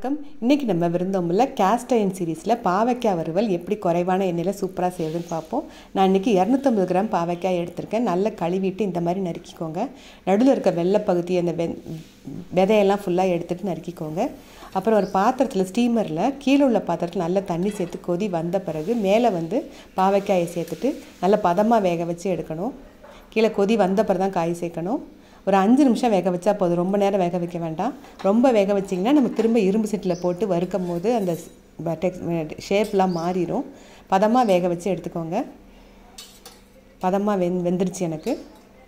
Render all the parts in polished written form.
வணக்கம். இன்றைக்கி நம்ம விருந்தோம்பலில் கேஸ்ட் அயர்ன் சீரீஸில் பாவக்காய் வறுவல் எப்படி குறைவான எண்ணெயில் சூப்பராக செய்யுதுன்னு பார்ப்போம். நான் இன்றைக்கி 250 கிராம் பாவக்காய் எடுத்திருக்கேன். நல்லா கழுவிட்டு இந்த மாதிரி நறுக்கிக்கோங்க. நடுவில் இருக்க வெள்ளை பகுதி அந்த விதையெல்லாம் ஃபுல்லாக எடுத்துகிட்டு நறுக்கிக்கோங்க. அப்புறம் ஒரு பாத்திரத்தில் ஸ்டீமரில் கீழே உள்ள பாத்திரத்தில் நல்லா தண்ணி சேர்த்து கொதி வந்த பிறகு மேலே பாவக்காயை சேர்த்துட்டு நல்லா பதமாக வேக வச்சு எடுக்கணும். கீழே கொதி வந்த பிறகு தான் காய் சேர்க்கணும். ஒரு 5 நிமிஷம் வேக வச்சா போதும், ரொம்ப நேரம் வேக வைக்க வேண்டாம். ரொம்ப வேக வச்சிங்கன்னா நம்ம திரும்ப இரும்பு சட்டியில் போட்டு வறுக்கும் போது அந்த ஷேப்லாம் மாறிடும். பதமாக வேக வச்சு எடுத்துக்கோங்க. பதமாக வெந்துருச்சு. எனக்கு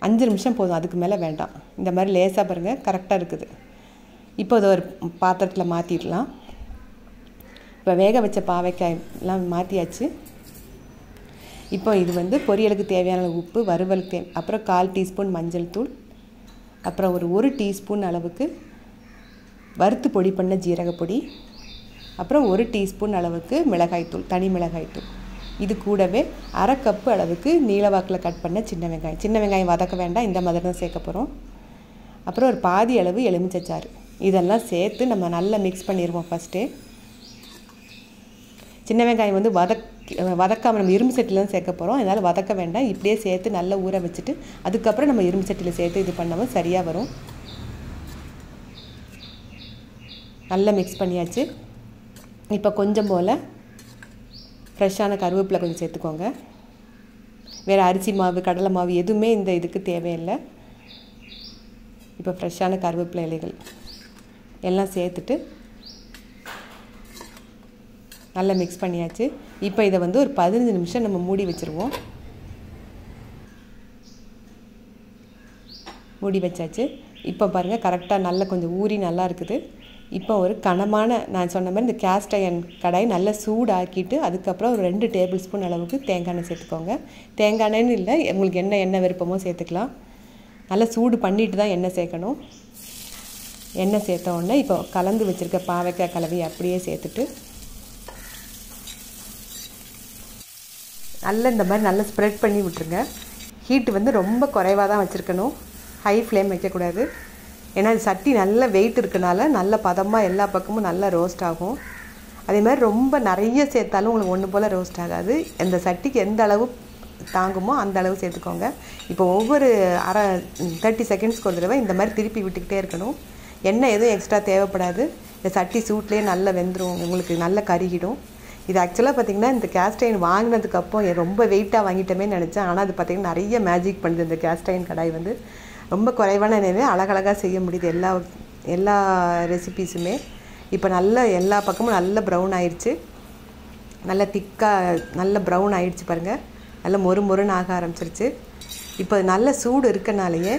5 நிமிஷம் போதும், அதுக்கு மேலே வேண்டாம். இந்த மாதிரி லேசாக பாருங்கள், கரெக்டாக இருக்குது. இப்போ அதை ஒரு பாத்திரத்தில் மாற்றிடலாம். இப்போ வேக வச்ச பாவைக்காயெல்லாம் மாற்றியாச்சு. இப்போ இது பொரியலுக்கு தேவையான உப்பு, வறுவலுக்கு அப்புறம் 1/4 டீஸ்பூன் மஞ்சள் தூள், அப்புறம் ஒரு 1 டீஸ்பூன் அளவுக்கு வறுத்து பொடி பண்ண ஜீரகப்பொடி, அப்புறம் 1 டீஸ்பூன் அளவுக்கு மிளகாய்த்தூள், தனி மிளகாய்த்தூள். இது கூடவே 1/2 கப்பு அளவுக்கு நீளவாக்கில் கட் பண்ண சின்ன வெங்காயம். சின்ன வெங்காயம் வதக்க வேண்டாம், இந்த மாதிரி தான் சேர்க்க போகிறோம். அப்புறம் ஒரு பாதி அளவு எலுமிச்சைச்சாறு. இதெல்லாம் சேர்த்து நம்ம நல்லா மிக்ஸ் பண்ணிடுவோம். ஃபஸ்ட்டே சின்ன வெங்காயம் வதக்காமல் நம்ம இரும்பு சட்டியில் தான் சேர்க்க போகிறோம். அதனால் வதக்க வேண்டாம், இப்படியே சேர்த்து நல்லா ஊற வச்சுட்டு அதுக்கப்புறம் நம்ம இரும்பு சட்டியில் சேர்த்து இது பண்ணாமல் சரியாக வரும். நல்லா மிக்ஸ் பண்ணியாச்சு. இப்போ கொஞ்சம் போல் ஃப்ரெஷ்ஷான கருவேப்பிலை கொஞ்சம் சேர்த்துக்கோங்க. வேறு அரிசி மாவு, கடலை மாவு எதுவுமே இந்த இதுக்கு தேவையில்லை. இப்போ ஃப்ரெஷ்ஷான கருவேப்பிலை இலைகள் எல்லாம் சேர்த்துட்டு நல்லா மிக்ஸ் பண்ணியாச்சு. இப்போ இதை ஒரு 15 நிமிஷம் நம்ம மூடி வச்சுருவோம். மூடி வச்சாச்சு. இப்போ பாருங்கள், கரெக்டாக நல்லா கொஞ்சம் ஊறி நல்லா இருக்குது. இப்போ ஒரு கனமான, நான் சொன்ன மாதிரி இந்த கேஸ்ட் அயர்ன் கடாய் நல்லா சூடாக்கிட்டு அதுக்கப்புறம் ஒரு 2 டேபிள் ஸ்பூன் அளவுக்கு தேங்காய் எண்ணெய் சேர்த்துக்கோங்க. தேங்காய் எண்ணெய்னு இல்லை, உங்களுக்கு என்ன விருப்பமோ சேர்த்துக்கலாம். நல்லா சூடு பண்ணிட்டு தான் எண்ணெய் சேர்க்கணும். எண்ணெய் சேர்த்த உடனே இப்போ கலந்து வச்சுருக்க பாவக்காய் கலவையை அப்படியே சேர்த்துட்டு நல்லா இந்த மாதிரி நல்லா ஸ்ப்ரெட் பண்ணி விட்டுருங்க. ஹீட்டு ரொம்ப குறைவாக தான் வச்சுருக்கணும், ஹை ஃப்ளேம் வைக்கக்கூடாது. ஏன்னா சட்டி நல்ல வெயிட் இருக்கனால நல்ல பதமாக எல்லா பக்கமும் நல்லா ரோஸ்ட் ஆகும். அதே மாதிரி ரொம்ப நிறைய சேர்த்தாலும் உங்களுக்கு ஒன்று போல் ரோஸ்ட் ஆகாது. இந்த சட்டிக்கு எந்த அளவு தாங்குமோ அந்த அளவு சேர்த்துக்கோங்க. இப்போ ஒவ்வொரு 30 செகண்ட்ஸ்க்கு ஒரு தடவை இந்த மாதிரி திருப்பி விட்டுக்கிட்டே இருக்கணும். எண்ணெய் எதுவும் எக்ஸ்ட்ரா தேவைப்படாது. இந்த சட்டி சூட்லேயே நல்லா வெந்துடும், உங்களுக்கு நல்லா கருகிடும். இது ஆக்சுவலாக பார்த்திங்கன்னா இந்த கேஸ்ட் அயர்ன் வாங்கினதுக்கப்புறம் ரொம்ப வெயிட்டாக வாங்கிட்டோமே நினச்சேன். ஆனால் அது பார்த்திங்கன்னா நிறைய மேஜிக் பண்ணுது. இந்த கேஸ்ட் அயர்ன் கடாய் ரொம்ப குறைவான எண்ணெயில் அழகழகாக செய்ய முடியுது எல்லா ரெசிபீஸுமே. இப்போ நல்லா எல்லா பக்கமும் நல்ல ப்ரௌன் ஆயிடுச்சு. நல்ல திக்காக நல்ல ப்ரௌன் ஆகிடுச்சு பாருங்கள். நல்ல மொறுன்னு ஆக ஆரம்பிச்சிருச்சு. இப்போ நல்ல சூடு இருக்கனாலேயே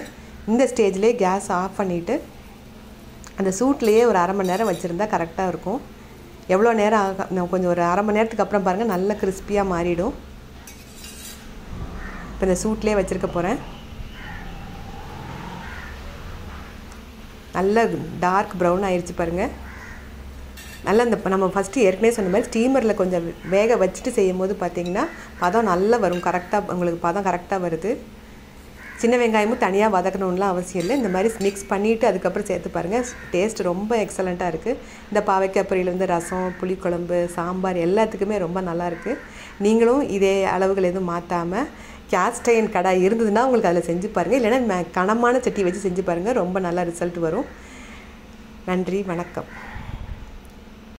இந்த ஸ்டேஜ்லேயே கேஸ் ஆஃப் பண்ணிவிட்டு அந்த சூட்லேயே ஒரு 1/2 மணி நேரம் வச்சுருந்தா கரெக்டாக இருக்கும். எவ்வளோ நேரம் ஆகும், கொஞ்சம் ஒரு 1/2 மணி நேரத்துக்கு அப்புறம் பாருங்கள் நல்ல கிறிஸ்பியாக மாறிடும். இப்போ இந்த சூட்லேயே வச்சுருக்க போகிறேன். நல்ல டார்க் ப்ரௌன் ஆயிடுச்சு பாருங்கள். நல்லா நம்ம ஃபஸ்ட்டு ஏற்கனவே சொன்ன மாதிரி ஸ்டீமரில் கொஞ்சம் வேக வச்சுட்டு செய்யும் போது பார்த்திங்கன்னா பதம் நல்லா வரும். கரெக்டாக உங்களுக்கு பதம் கரெக்டாக வருது. சின்ன வெங்காயமும் தனியாக வதக்கணும்லாம் அவசியம் இல்லை. இந்த மாதிரி மிக்ஸ் பண்ணிவிட்டு அதுக்கப்புறம் சேர்த்து பாருங்கள். டேஸ்ட் ரொம்ப எக்ஸலண்ட்டாக இருக்குது. இந்த பாவக்காய் பொரியல் ரசம், புளிக்குழம்பு, சாம்பார் எல்லாத்துக்குமே ரொம்ப நல்லாயிருக்கு. நீங்களும் இதே அளவுகள் எதுவும் மாற்றாமல் கேஸ்ட் அயர்ன் கடாய் இருந்ததுன்னா உங்களுக்கு அதில் செஞ்சு பாருங்கள். இல்லைன்னா கனமான சட்டி வச்சு செஞ்சு பாருங்கள், ரொம்ப நல்லா ரிசல்ட் வரும். நன்றி, வணக்கம்.